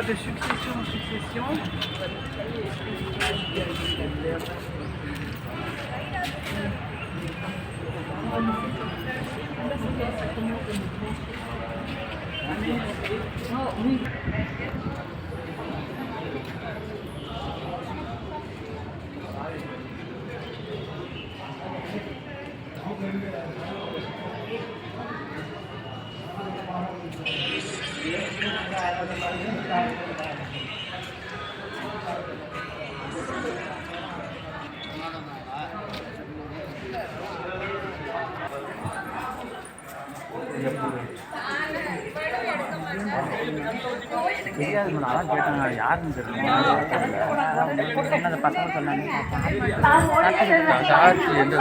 de succession en succession. Oh, oui. தெரியாது madam அதான் கேட்டாங்க யாருன்னு தெரியல பசங்க சொன்னாங்க எந்த